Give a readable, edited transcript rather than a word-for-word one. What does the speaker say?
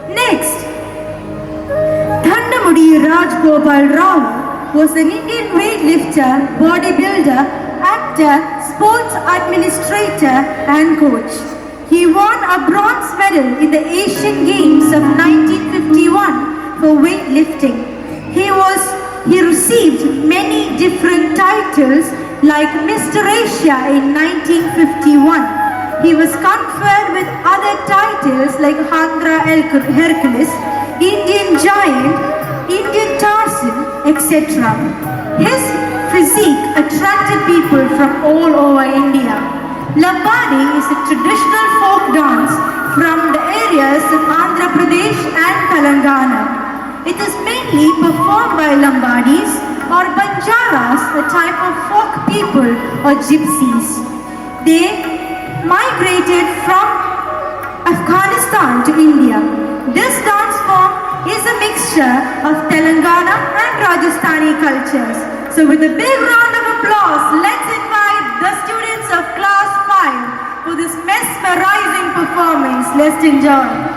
Next, Thandamudi Rajgopal Rao was an Indian weightlifter, bodybuilder, actor, sports administrator and coach. He won a bronze medal in the Asian Games of 1951 for weightlifting. He received many different titles like Mr. Asia in 1951. He was conferred with other titles like Handra Hercules, Indian Giant, Indian Tarzan, etc. His physique attracted people from all over India. Lambadi is a traditional folk dance from the areas of Andhra Pradesh and Telangana. It is mainly performed by Lambadis or Banjaras, a type of folk people or gypsies. They migrated from Afghanistan to India. This dance form is a mixture of Telangana and Rajasthani cultures. So with a big round of applause, let's invite the students of class 5 for this mesmerizing performance. Let's enjoy.